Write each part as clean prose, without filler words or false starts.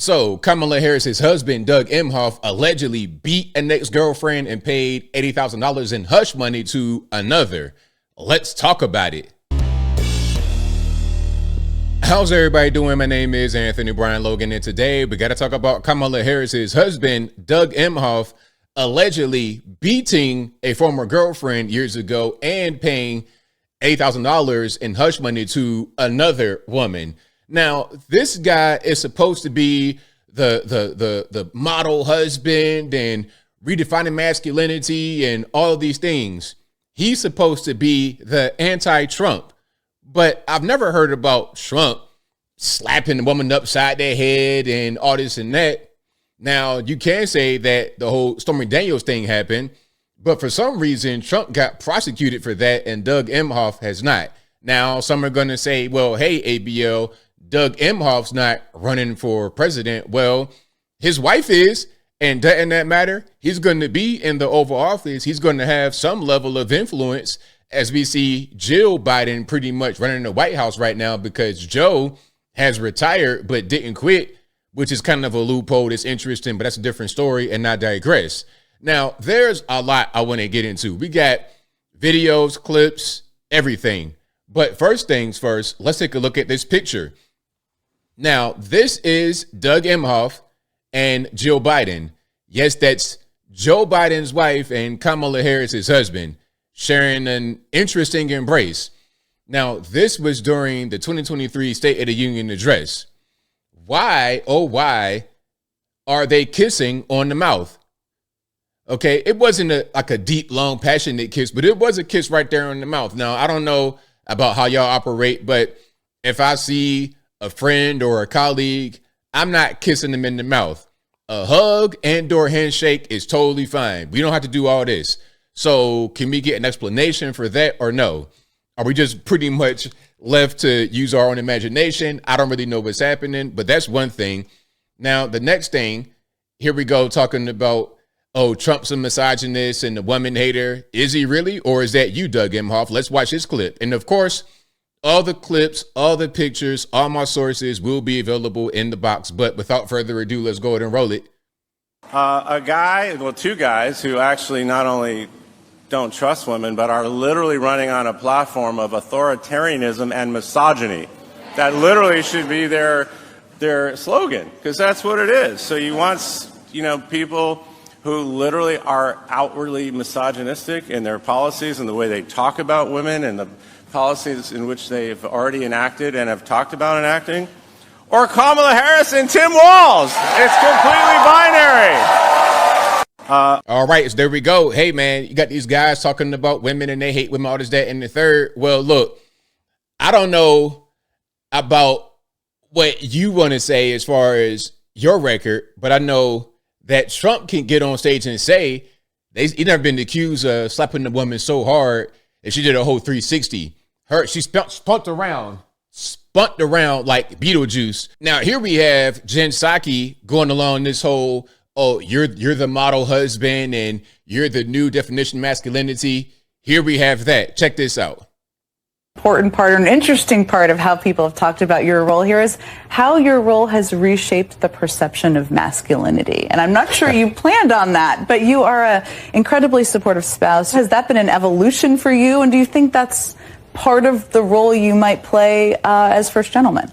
So Kamala Harris's husband, Doug Emhoff, allegedly beat an ex-girlfriend and paid $80,000 in hush money to another. Let's talk about it. How's everybody doing? My name is Anthony Brian Logan, and today we got to talk about Kamala Harris's husband, Doug Emhoff, allegedly beating a former girlfriend years ago and paying $8,000 in hush money to another woman. Now, this guy is supposed to be the model husband and redefining masculinity and all of these things. He's supposed to be the anti-Trump, but I've never heard about Trump slapping the woman upside their head and all this and that. Now, you can say that the whole Stormy Daniels thing happened, but for some reason, Trump got prosecuted for that and Doug Emhoff has not. Now, some are going to say, well, hey, ABL, Doug Emhoff's not running for president. Well, his wife is, and doesn't that matter? He's going to be in the Oval Office. He's going to have some level of influence, as we see Jill Biden pretty much running the White House right now because Joe has retired but didn't quit, which is kind of a loophole that's interesting, but that's a different story, and I digress. Now, there's a lot I want to get into. We got videos, clips, everything. But first things first, let's take a look at this picture. Now, this is Doug Emhoff and Jill Biden. Yes, that's Joe Biden's wife and Kamala Harris's husband sharing an interesting embrace. Now, this was during the 2023 State of the Union address. Why, oh, why are they kissing on the mouth? Okay, it wasn't like a deep, long, passionate kiss, but it was a kiss right there on the mouth. Now, I don't know about how y'all operate, but if I see a friend or a colleague, I'm not kissing them in the mouth. A hug and/or handshake is totally fine. We don't have to do all this. So can we get an explanation for that or no? Are we just pretty much left to use our own imagination? I don't really know what's happening, but that's one thing. Now, the next thing, here we go talking about, oh, Trump's a misogynist and a woman hater. Is he really? Or is that you, Doug Emhoff? Let's watch this clip. And of course, all the clips, all the pictures, all my sources will be available in the box. But without further ado, let's go ahead and roll it. Two guys who actually not only don't trust women, but are literally running on a platform of authoritarianism and misogyny. That literally should be their slogan, because that's what it is. So you want, people who literally are outwardly misogynistic in their policies and the way they talk about women and the policies in which they've already enacted and have talked about enacting, or Kamala Harris and Tim Walz. It's completely binary. All right, so there we go. Hey, man, you got these guys talking about women and they hate women, all this, that, and the third. Well, look, I don't know about what you want to say as far as your record, but I know that Trump can get on stage and say he's never been accused of slapping the woman so hard that she did a whole 360. She spunked around like Beetlejuice. Now, here we have Jen Psaki going along this whole, oh, you're the model husband and you're the new definition of masculinity. Here we have that. Check this out. Important part, an interesting part of how people have talked about your role here is how your role has reshaped the perception of masculinity. And I'm not sure you planned on that, but you are an incredibly supportive spouse. Has that been an evolution for you? And do you think that's part of the role you might play as first gentleman?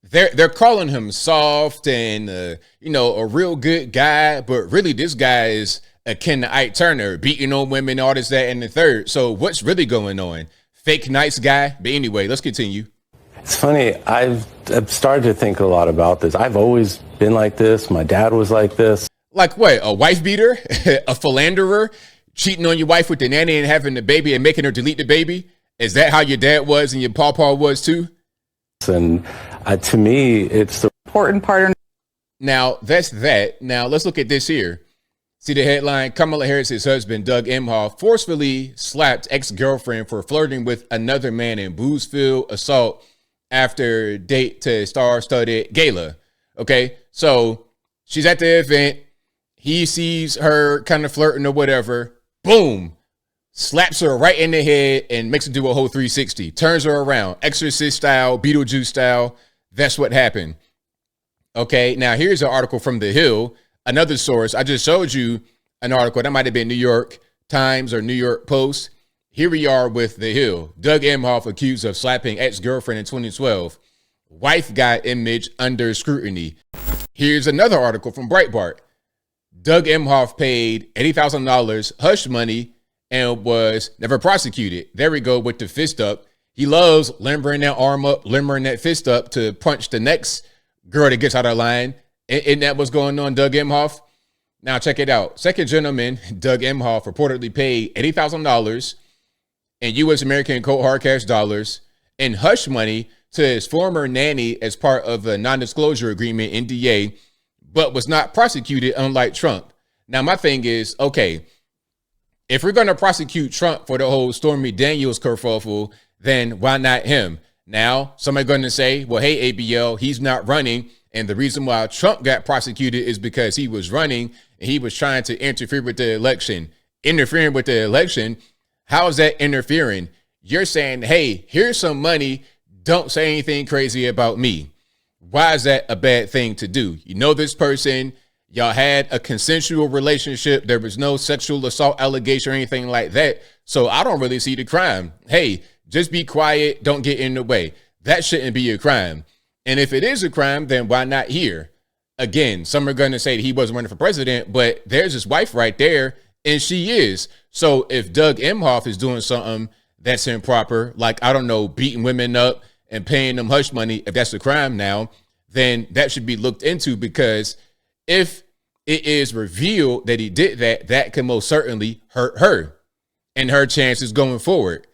They're calling him soft and, a real good guy. But really, this guy is akin to Ike Turner, beating on women, all this, that, and the third. So what's really going on? Fake nice guy. But anyway, let's continue. It's funny. I've started to think a lot about this. I've always been like this. My dad was like this. Like what? A wife beater? A philanderer? Cheating on your wife with the nanny and having the baby and making her delete the baby? Is that how your dad was and your pawpaw was too? And to me, it's the important part. Now, that's that. Now, let's look at this here. See the headline, Kamala Harris's husband, Doug Emhoff, forcefully slapped ex-girlfriend for flirting with another man in Boozville assault after date to star-studded gala. Okay, so she's at the event. He sees her kind of flirting or whatever. Boom. Slaps her right in the head and makes her do a whole 360. Turns her around. Exorcist style, Beetlejuice style. That's what happened. Okay, now here's an article from The Hill, another source. I just showed you an article that might have been New York Times or New York Post. Here we are with The Hill. Doug Emhoff accused of slapping ex-girlfriend in 2012. Wife got image under scrutiny. Here's another article from Breitbart. Doug Emhoff paid $80,000 hush money and was never prosecuted. There we go with the fist up. He loves limbering that arm up, limbering that fist up to punch the next girl that gets out of line. Isn't that what's going on, Doug Emhoff? Now check it out. Second gentleman, Doug Emhoff, reportedly paid $80,000 in U.S. American cold hard cash dollars in hush money to his former nanny as part of a non-disclosure agreement, NDA, but was not prosecuted, unlike Trump. Now, my thing is, okay, if we're going to prosecute Trump for the whole Stormy Daniels kerfuffle, then why not him? Now, somebody going to say, well, hey, ABL, he's not running. And the reason why Trump got prosecuted is because he was running and he was trying to interfere with the election. Interfering with the election, how is that interfering? You're saying, hey, here's some money. Don't say anything crazy about me. Why is that a bad thing to do? You know this person. Y'all had a consensual relationship. There was no sexual assault allegation or anything like that. So I don't really see the crime. Hey, just be quiet. Don't get in the way. That shouldn't be a crime. And if it is a crime, then why not here? Again, some are going to say that he wasn't running for president, but there's his wife right there, and she is. So if Doug Emhoff is doing something that's improper, like, I don't know, beating women up and paying them hush money, if that's a crime now, then that should be looked into, because if it is revealed that he did that, that can most certainly hurt her and her chances going forward.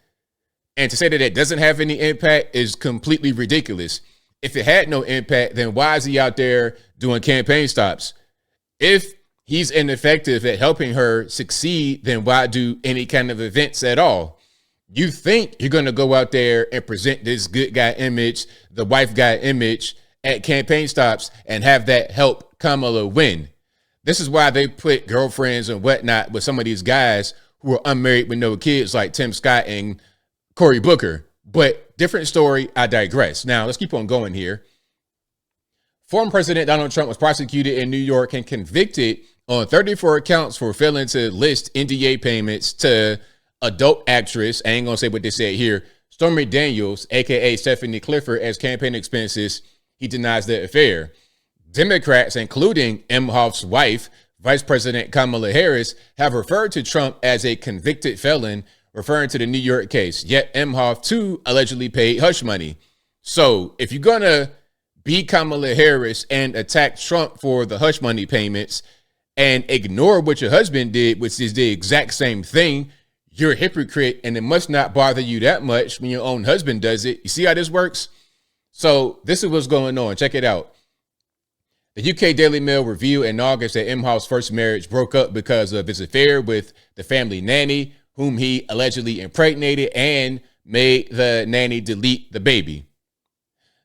And to say that it doesn't have any impact is completely ridiculous. If it had no impact, then why is he out there doing campaign stops? If he's ineffective at helping her succeed, then why do any kind of events at all? You think you're going to go out there and present this good guy image, the wife guy image at campaign stops and have that help Kamala win. This is why they put girlfriends and whatnot with some of these guys who are unmarried with no kids, like Tim Scott and Cory Booker. But different story, I digress. Now, let's keep on going here. Former President Donald Trump was prosecuted in New York and convicted on 34 counts for failing to list NDA payments to adult actress, I ain't gonna say what they said here, Stormy Daniels, aka Stephanie Clifford, as campaign expenses. He denies the affair. Democrats, including Emhoff's wife, Vice President Kamala Harris, have referred to Trump as a convicted felon, referring to the New York case. Yet Emhoff, too, allegedly paid hush money. So if you're going to be Kamala Harris and attack Trump for the hush money payments and ignore what your husband did, which is the exact same thing, you're a hypocrite, and it must not bother you that much when your own husband does it. You see how this works? So this is what's going on. Check it out. The UK Daily Mail revealed in August that Emhoff's first marriage broke up because of his affair with the family nanny, whom he allegedly impregnated and made the nanny delete the baby.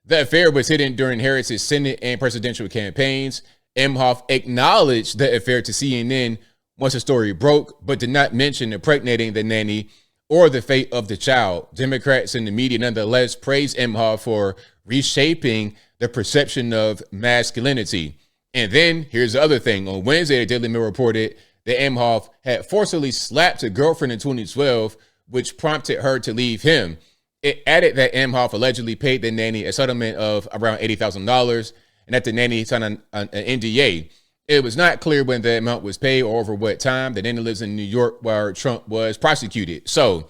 The affair was hidden during Harris's Senate and presidential campaigns. Emhoff acknowledged the affair to CNN once the story broke, but did not mention impregnating the nanny or the fate of the child. Democrats in the media nonetheless praised Emhoff for reshaping the perception of masculinity. And then here's the other thing. On Wednesday, the Daily Mail reported that Emhoff had forcibly slapped a girlfriend in 2012, which prompted her to leave him. It added that Emhoff allegedly paid the nanny a settlement of around $80,000 and that the nanny signed an NDA. It was not clear when the amount was paid or over what time. The nanny lives in New York, where Trump was prosecuted. So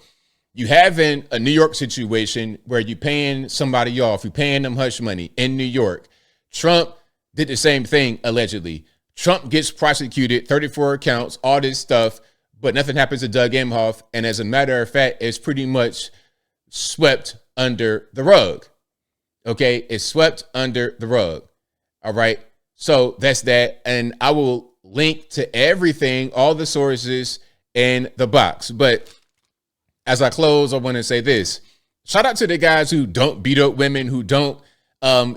you having a New York situation where you're paying somebody off, you're paying them hush money in New York. Trump did the same thing, allegedly. Trump gets prosecuted, 34 counts, all this stuff, but nothing happens to Doug Emhoff. And as a matter of fact, it's pretty much swept under the rug. Okay, it's swept under the rug. All right, so that's that. And I will link to everything, all the sources in the box. But as I close, I want to say this. Shout out to the guys who don't beat up women, who don't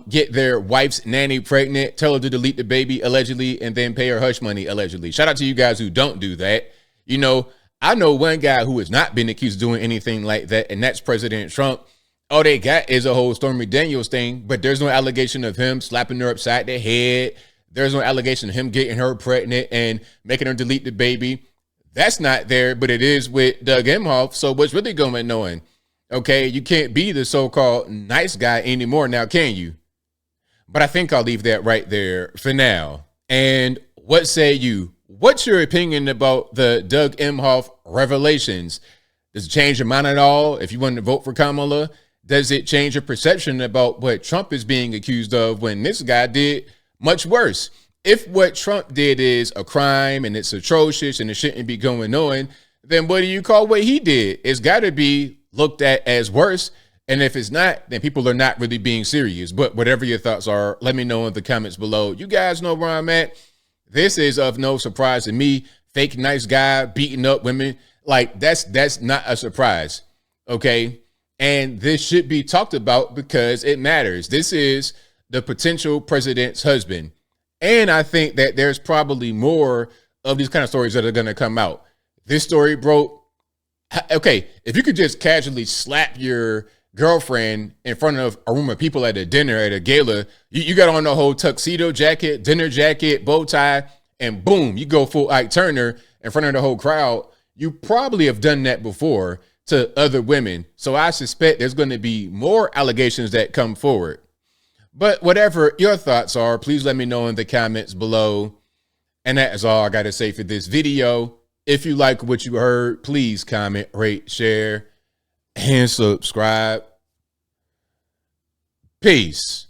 get their wife's nanny pregnant, tell her to delete the baby, allegedly, and then pay her hush money, allegedly. Shout out to you guys who don't do that. You know, I know one guy who has not been accused of doing anything like that, and that's President Trump. All they got is a whole Stormy Daniels thing, but there's no allegation of him slapping her upside the head. There's no allegation of him getting her pregnant and making her delete the baby. That's not there, but it is with Doug Emhoff. So what's really going on? Okay, you can't be the so-called nice guy anymore now, can you? But I think I'll leave that right there for now. And what say you? What's your opinion about the Doug Emhoff revelations? Does it change your mind at all if you want to vote for Kamala? Does it change your perception about what Trump is being accused of when this guy did much worse? If what Trump did is a crime and it's atrocious and it shouldn't be going on, then what do you call what he did? It's got to be looked at as worse. And if it's not, then people are not really being serious. But whatever your thoughts are, let me know in the comments below. You guys know where I'm at. This is of no surprise to me. Fake nice guy beating up women. Like, that's not a surprise. Okay. And this should be talked about because it matters. This is the potential president's husband. And I think that there's probably more of these kind of stories that are going to come out. This story broke. Okay, if you could just casually slap your girlfriend in front of a room of people at a dinner, at a gala, you got on the whole tuxedo jacket, dinner jacket, bow tie, and boom, you go full Ike Turner in front of the whole crowd. You probably have done that before to other women. So I suspect there's going to be more allegations that come forward. But whatever your thoughts are, please let me know in the comments below. And that is all I got to say for this video. If you like what you heard, please comment, rate, share, and subscribe. Peace.